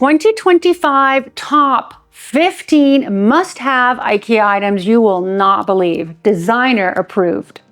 2025 top 15 must-have IKEA items you will not believe. Designer approved.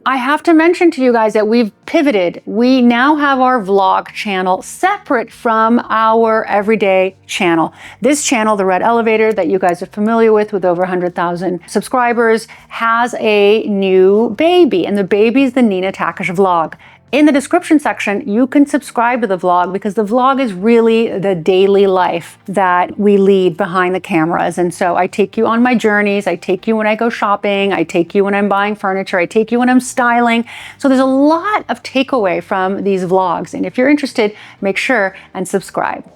I have to mention to you guys that we've pivoted. We now have our vlog channel separate from our everyday channel. This channel, the Red Elevator that you guys are familiar with over 100,000 subscribers, has a new baby, and the baby is the Nina Takesh vlog. In the description section, you can subscribe to the vlog because the vlog is really the daily life that we lead behind the cameras. And so I take you on my journeys. I take you when I go shopping. I take you when I'm buying furniture. I take you when I'm styling. So there's a lot of takeaway from these vlogs. And if you're interested, make sure and subscribe.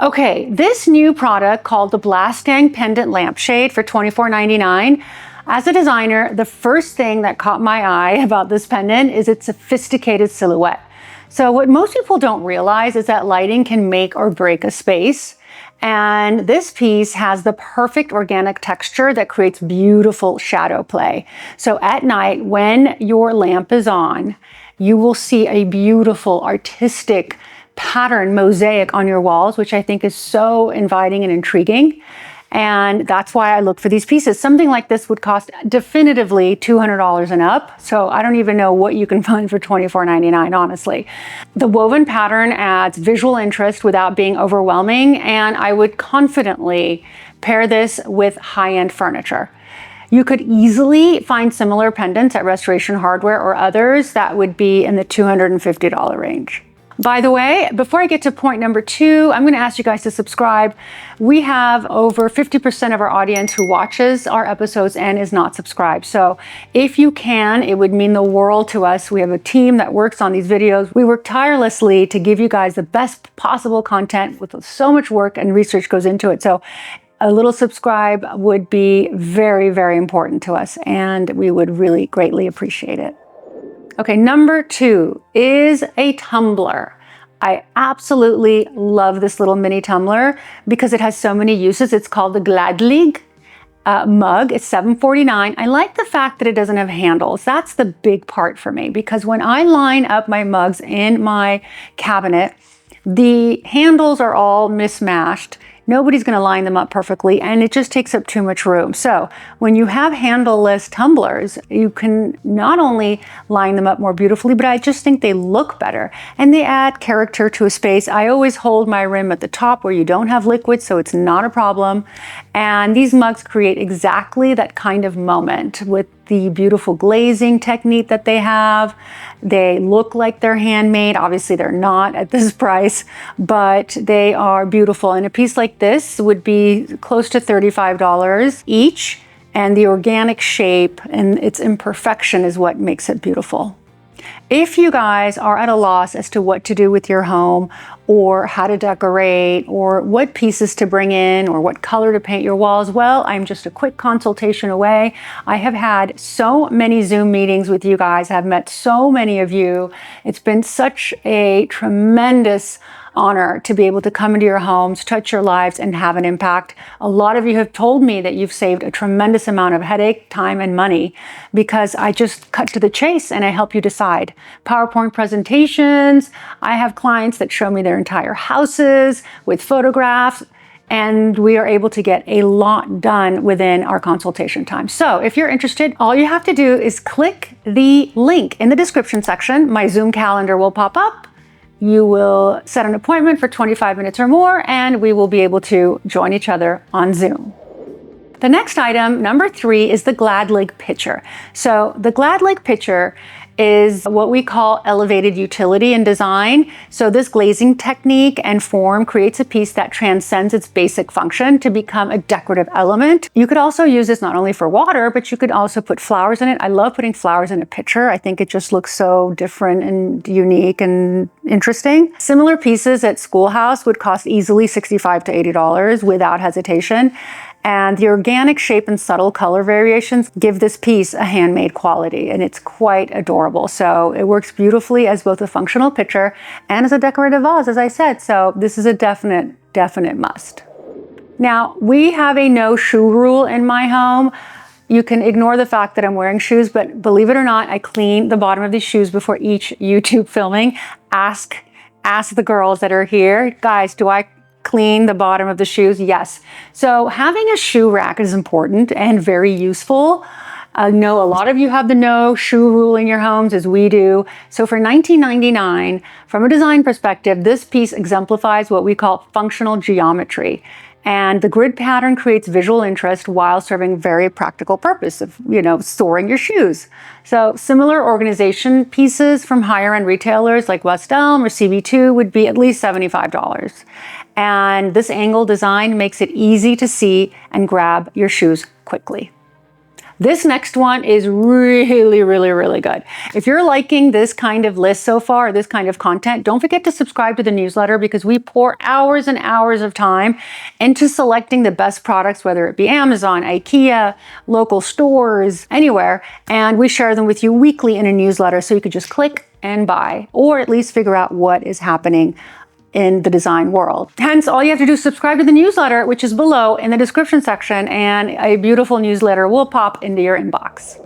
Okay, this new product called the Tang Pendant Lampshade for $24.99. As a designer, the first thing that caught my eye about this pendant is its sophisticated silhouette. So what most people don't realize is that lighting can make or break a space. And this piece has the perfect organic texture that creates beautiful shadow play. So at night, when your lamp is on, you will see a beautiful artistic pattern mosaic on your walls, which I think is so inviting and intriguing. And that's why I look for these pieces. Something like this would cost definitively $200 and up. So I don't even know what you can find for $24.99, honestly. The woven pattern adds visual interest without being overwhelming. And I would confidently pair this with high-end furniture. You could easily find similar pendants at Restoration Hardware or others that would be in the $250 range. By the way, before I get to point number 2, I'm going to ask you guys to subscribe. We have over 50% of our audience who watches our episodes and is not subscribed. So if you can, it would mean the world to us. We have a team that works on these videos. We work tirelessly to give you guys the best possible content with so much work and research goes into it. So a little subscribe would be very, very important to us, and we would really greatly appreciate it. Okay, number 2 is a tumbler. I absolutely love this little mini tumbler because it has so many uses. It's called the Gladlig mug. It's $7.49. I like the fact that it doesn't have handles. That's the big part for me because when I line up my mugs in my cabinet, the handles are all mismatched. Nobody's going to line them up perfectly, and it just takes up too much room. So when you have handleless tumblers, you can not only line them up more beautifully, but I just think they look better and they add character to a space. I always hold my rim at the top where you don't have liquid, so it's not a problem. And these mugs create exactly that kind of moment with the beautiful glazing technique that they have. They look like they're handmade. Obviously, they're not at this price, but they are beautiful. And a piece like this would be close to $35 each. And the organic shape and its imperfection is what makes it beautiful. If you guys are at a loss as to what to do with your home or how to decorate or what pieces to bring in or what color to paint your walls, well, I'm just a quick consultation away. I have had so many Zoom meetings with you guys. I've met so many of you. It's been such a tremendous honor to be able to come into your homes, touch your lives, and have an impact. A lot of you have told me that you've saved a tremendous amount of headache, time, and money because I just cut to the chase and I help you decide. PowerPoint presentations. I have clients that show me their entire houses with photographs, and we are able to get a lot done within our consultation time. So if you're interested, all you have to do is click the link in the description section. My Zoom calendar will pop up. You will set an appointment for 25 minutes or more, and we will be able to join each other on Zoom. The next item, number 3, is the Gladlig pitcher. So the Gladlig pitcher is what we call elevated utility in design. So this glazing technique and form creates a piece that transcends its basic function to become a decorative element. You could also use this not only for water, but you could also put flowers in it. I love putting flowers in a pitcher. I think it just looks so different and unique and interesting. Similar pieces at Schoolhouse would cost easily $65 to $80 without hesitation. And the organic shape and subtle color variations give this piece a handmade quality, and it's quite adorable. So it works beautifully as both a functional pitcher and as a decorative vase, as I said. So this is a definite must. Now, we have a no shoe rule in my home. You can ignore the fact that I'm wearing shoes, but believe it or not, I clean the bottom of these shoes before each YouTube filming. Ask the girls that are here, guys, do I clean the bottom of the shoes? Yes. So having a shoe rack is important and very useful. I know a lot of you have the no shoe rule in your homes, as we do. So for $19.99, from a design perspective, this piece exemplifies what we call functional geometry. And the grid pattern creates visual interest while serving very practical purpose of, storing your shoes. So similar organization pieces from higher end retailers like West Elm or CB2 would be at least $75. And this angle design makes it easy to see and grab your shoes quickly. This next one is really, really, really good. If you're liking this kind of list so far, this kind of content, don't forget to subscribe to the newsletter because we pour hours and hours of time into selecting the best products, whether it be Amazon, IKEA, local stores, anywhere, and we share them with you weekly in a newsletter so you could just click and buy, or at least figure out what is happening in the design world. Hence, all you have to do is subscribe to the newsletter, which is below in the description section, and a beautiful newsletter will pop into your inbox.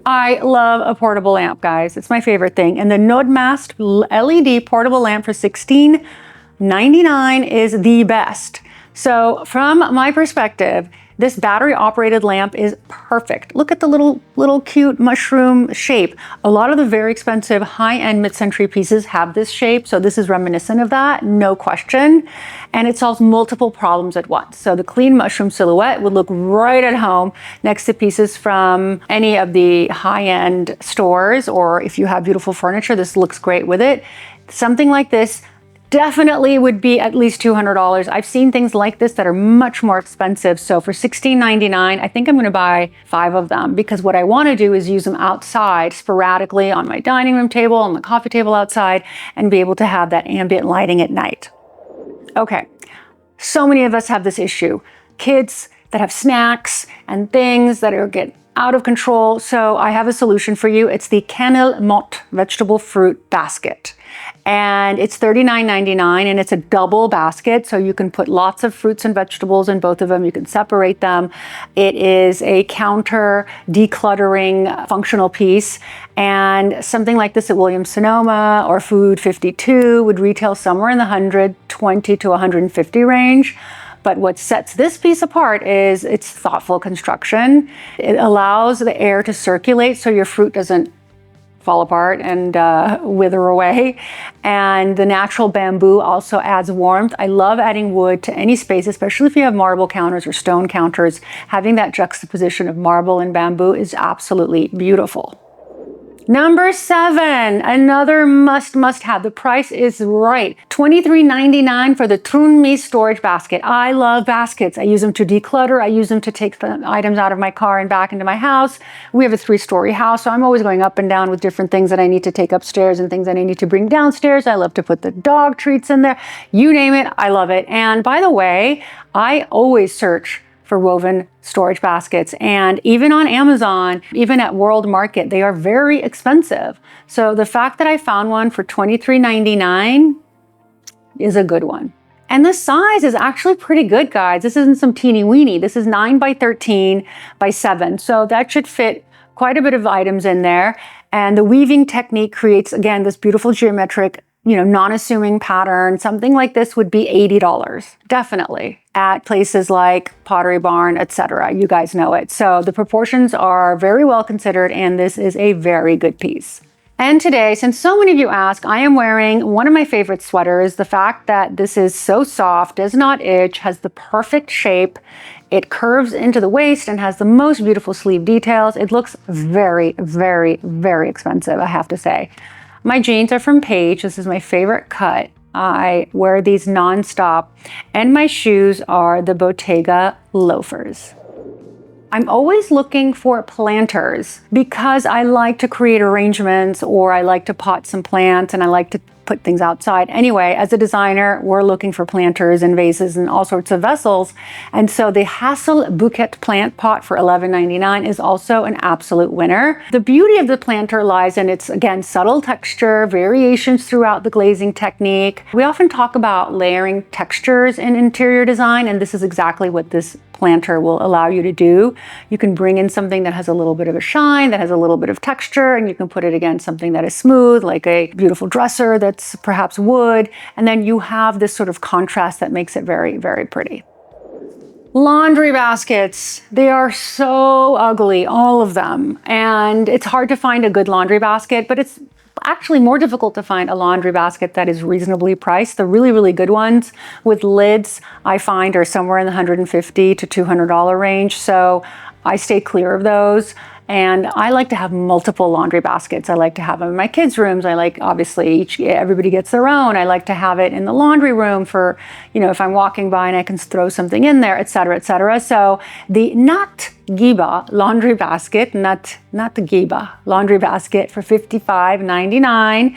I love a portable lamp, guys. It's my favorite thing. And the Nodemast LED portable lamp for $16.99 is the best. So from my perspective, this battery operated lamp is perfect. Look at the little cute mushroom shape. A lot of the very expensive high-end mid-century pieces have this shape, so this is reminiscent of that, no question. And it solves multiple problems at once. So the clean mushroom silhouette would look right at home next to pieces from any of the high-end stores, or if you have beautiful furniture, this looks great with it. Something like this definitely would be at least $200. I've seen things like this that are much more expensive. So for $16.99, I think I'm going to buy 5 of them because what I want to do is use them outside sporadically on my dining room table, on the coffee table outside, and be able to have that ambient lighting at night. Okay, so many of us have this issue. Kids that have snacks and things that get out of control. So I have a solution for you. It's the Cannelle Mott vegetable fruit basket. And it's $39.99 and it's a double basket. So you can put lots of fruits and vegetables in both of them. You can separate them. It is a counter decluttering functional piece. And something like this at Williams-Sonoma or Food 52 would retail somewhere in the $120 to $150 range. But what sets this piece apart is its thoughtful construction. It allows the air to circulate so your fruit doesn't fall apart and wither away. And the natural bamboo also adds warmth. I love adding wood to any space, especially if you have marble counters or stone counters. Having that juxtaposition of marble and bamboo is absolutely beautiful. Number 7, another must have. The price is right. $23.99 for the Trunmi storage basket. I love baskets. I use them to declutter. I use them to take the items out of my car and back into my house. We have a 3-story house, so I'm always going up and down with different things that I need to take upstairs and things that I need to bring downstairs. I love to put the dog treats in there. You name it, I love it. And by the way, I always search for woven storage baskets. And even on Amazon, even at World Market, they are very expensive. So the fact that I found one for $23.99 is a good one. And the size is actually pretty good, guys. This isn't some teeny weeny. This is 9 by 13 by 7. So that should fit quite a bit of items in there. And the weaving technique creates, again, this beautiful geometric, non-assuming pattern. Something like this would be $80, definitely, at places like Pottery Barn, etc. You guys know it. So the proportions are very well considered, and this is a very good piece. And today, since so many of you ask, I am wearing one of my favorite sweaters. The fact that this is so soft, does not itch, has the perfect shape. It curves into the waist and has the most beautiful sleeve details. It looks very, very, very expensive, I have to say. My jeans are from Paige. This is my favorite cut. I wear these nonstop. And my shoes are the Bottega loafers. I'm always looking for planters because I like to create arrangements, or I like to pot some plants, and I like to put things outside. Anyway, as a designer, we're looking for planters and vases and all sorts of vessels. And so the HasselBouet Plant Pot for $11.99 is also an absolute winner. The beauty of the planter lies in its, again, subtle texture, variations throughout the glazing technique. We often talk about layering textures in interior design, and this is exactly what this planter will allow you to do. You can bring in something that has a little bit of a shine, that has a little bit of texture, and you can put it against something that is smooth, like a beautiful dresser that's perhaps wood, and then you have this sort of contrast that makes it very, very pretty. Laundry baskets, they are so ugly, all of them, and it's hard to find a good laundry basket, but it's actually more difficult to find a laundry basket that is reasonably priced. The really, really good ones with lids, I find, are somewhere in the $150 to $200 range, so I stay clear of those. And I like to have multiple laundry baskets. I like to have them in my kids' rooms. I like, obviously, everybody gets their own. I like to have it in the laundry room for, if I'm walking by and I can throw something in there, et cetera, et cetera. So the Nat Giba laundry basket, not the Giba laundry basket for $55.99.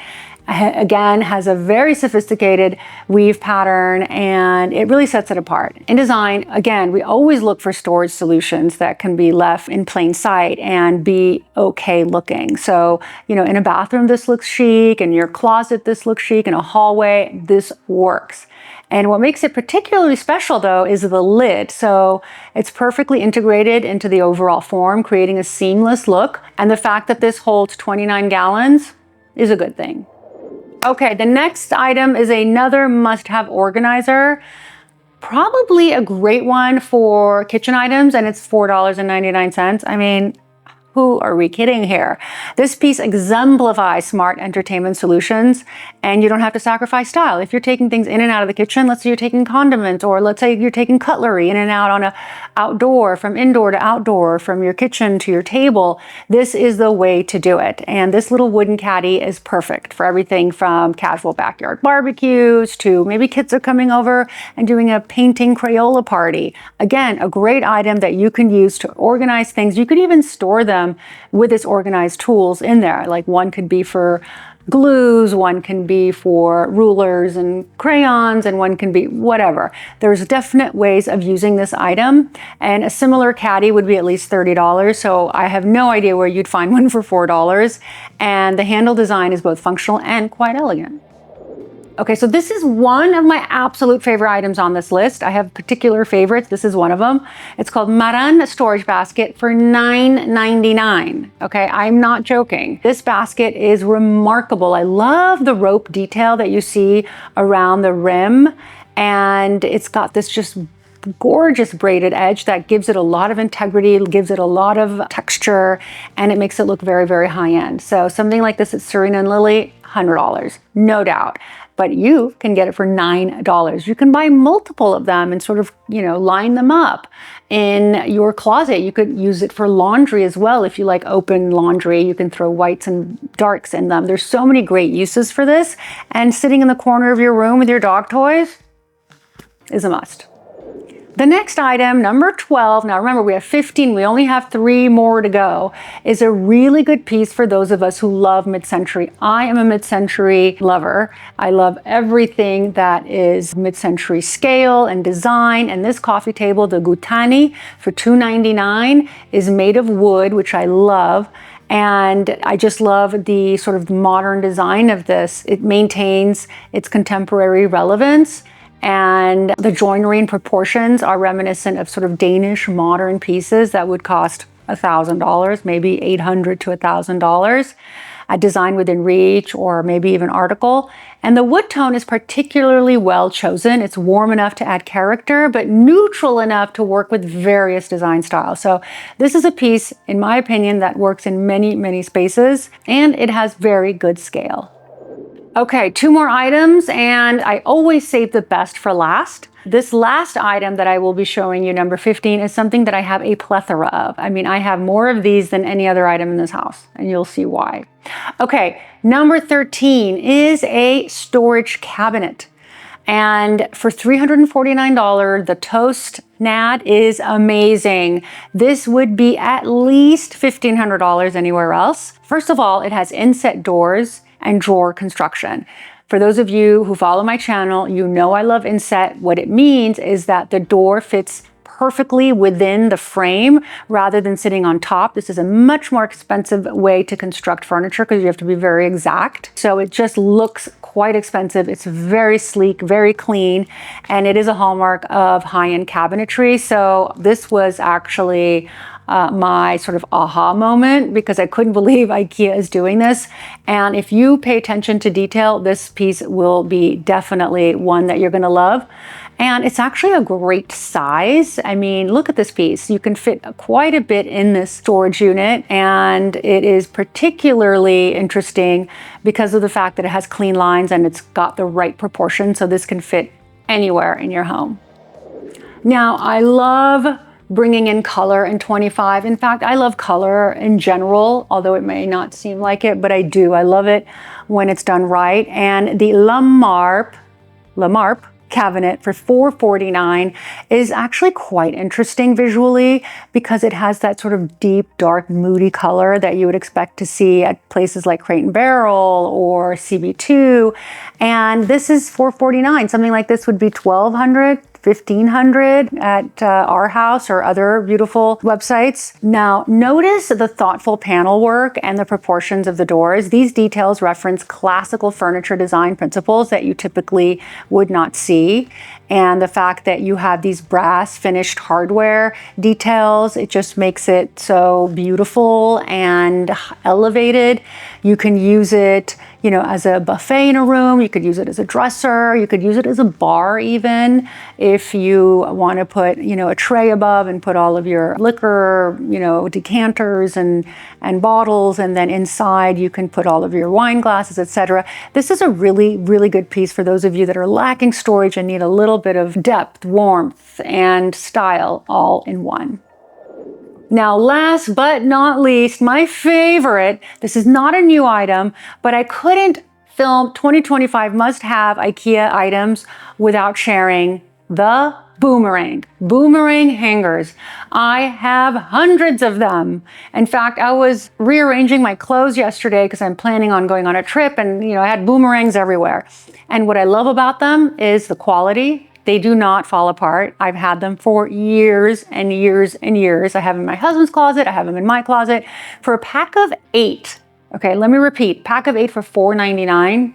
Again, has a very sophisticated weave pattern, and it really sets it apart. In design, again, we always look for storage solutions that can be left in plain sight and be okay looking. So, in a bathroom, this looks chic. In your closet, this looks chic. In a hallway, this works. And what makes it particularly special, though, is the lid. So it's perfectly integrated into the overall form, creating a seamless look. And the fact that this holds 29 gallons is a good thing. Okay, the next item is another must-have organizer. Probably a great one for kitchen items, and it's $4.99. I mean, who are we kidding here? This piece exemplifies smart entertainment solutions, and you don't have to sacrifice style. If you're taking things in and out of the kitchen, let's say you're taking condiments, or let's say you're taking cutlery in and out on a outdoor, from indoor to outdoor, from your kitchen to your table, this is the way to do it. And this little wooden caddy is perfect for everything from casual backyard barbecues to maybe kids are coming over and doing a painting Crayola party. Again, a great item that you can use to organize things. You could even store them with its organized tools in there. Like one could be for glues, one can be for rulers and crayons, and one can be whatever. There's definite ways of using this item, and a similar caddy would be at least $30. So I have no idea where you'd find one for $4. And the handle design is both functional and quite elegant. Okay, so this is one of my absolute favorite items on this list. I have particular favorites. This is one of them. It's called Maran storage basket for $9.99. Okay, I'm not joking. This basket is remarkable. I love the rope detail that you see around the rim, and it's got this just gorgeous braided edge that gives it a lot of integrity, gives it a lot of texture, and it makes it look very, very high end. So something like this at Serena and Lily, $100, no doubt. But you can get it for $9. You can buy multiple of them and sort of, line them up in your closet. You could use it for laundry as well. If you like open laundry, you can throw whites and darks in them. There's so many great uses for this. And sitting in the corner of your room with your dog toys is a must. The next item, number 12, now remember we have 15, we only have 3 more to go, is a really good piece for those of us who love mid-century. I am a mid-century lover. I love everything that is mid-century scale and design, and this coffee table, the Guten for $2.99, is made of wood, which I love. And I just love the sort of modern design of this. It maintains its contemporary relevance, and the joinery and proportions are reminiscent of sort of Danish modern pieces that would cost $1,000, maybe $800 to $1,000. A design within reach, or maybe even article. And the wood tone is particularly well chosen. It's warm enough to add character, but neutral enough to work with various design styles. So this is a piece, in my opinion, that works in many, many spaces, and it has very good scale. Okay, 2 more items, and I always save the best for last. This last item that I will be showing you, number 15, is something that I have a plethora of. I mean, I have more of these than any other item in this house, and you'll see why. Okay, number 13 is a storage cabinet. And for $349, the Toast Nad is amazing. This would be at least $1,500 anywhere else. First of all, it has inset doors and drawer construction. For those of you who follow my channel, you know I love inset. What it means is that the door fits perfectly within the frame rather than sitting on top. This is a much more expensive way to construct furniture because you have to be very exact. So it just looks quite expensive. It's very sleek, very clean, and it is a hallmark of high-end cabinetry. So this was actually my sort of aha moment because I couldn't believe IKEA is doing this. And if you pay attention to detail, this piece will be definitely one that you're going to love. And it's actually a great size. I mean, look at this piece. You can fit quite a bit in this storage unit, and it is particularly interesting because of the fact that it has clean lines and it's got the right proportion, so this can fit anywhere in your home. Now, I love bringing in color in 25. In fact, I love color in general, although it may not seem like it, but I do. I love it when it's done right. And the Lamar cabinet for $449 is actually quite interesting visually because it has that sort of deep, dark, moody color that you would expect to see at places like Crate and Barrel or CB2. And this is $449. Something like this would be $1,200. $1,500 at our house or other beautiful websites. Now, notice the thoughtful panel work and the proportions of the doors. These details reference classical furniture design principles that you typically would not see. And the fact that you have these brass finished hardware details, it just makes it so beautiful and elevated. You can use it, you know, as a buffet in a room. You could use it as a dresser. You could use it as a bar even. If you want to put, you know, a tray above and put all of your liquor, you know, decanters and bottles, and then inside you can put all of your wine glasses, etc. This is a really, really good piece for those of you that are lacking storage and need a little bit of depth, warmth, and style all in one. Now, last but not least, my favorite, this is not a new item, but I couldn't film 2025 must-have IKEA items without sharing the Boomerang hangers. I have hundreds of them. In fact, I was rearranging my clothes yesterday because I'm planning on going on a trip, and I had boomerangs everywhere. And what I love about them is the quality. They do not fall apart. I've had them for years and years and years. I have them in my husband's closet. I have them in my closet. For a pack of 8, okay, let me repeat, pack of 8 for $4.99.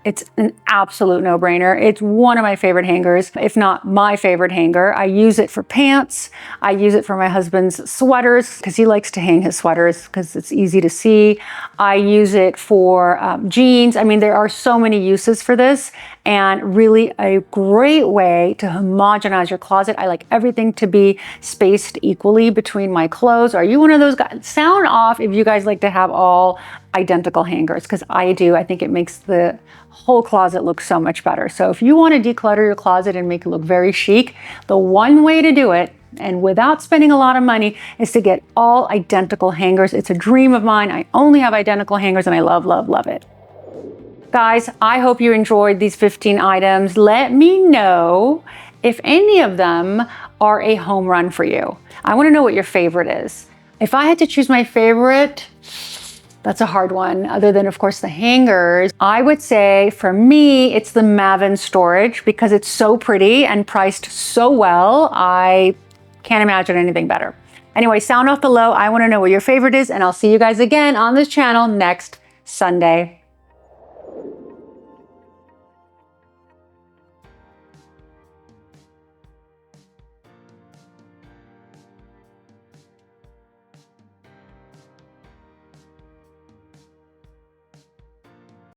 It's an absolute no-brainer. It's one of my favorite hangers, if not my favorite hanger. I use it for pants. I use it for my husband's sweaters because he likes to hang his sweaters because it's easy to see. I use it for jeans. I mean, there are so many uses for this, and really a great way to homogenize your closet. I like everything to be spaced equally between my clothes. Are you one of those guys? Sound off if you guys like to have all identical hangers, because I do. I think it makes the whole closet look so much better. So if you want to declutter your closet and make it look very chic, the one way to do it, and without spending a lot of money, is to get all identical hangers. It's a dream of mine. I only have identical hangers and I love, love, love it. Guys, I hope you enjoyed these 15 items. Let me know if any of them are a home run for you. I want to know what your favorite is. If I had to choose my favorite, that's a hard one, other than, of course, the hangers. I would say, for me, it's the Maven storage because it's so pretty and priced so well. I can't imagine anything better. Anyway, sound off below. I want to know what your favorite is, and I'll see you guys again on this channel next Sunday.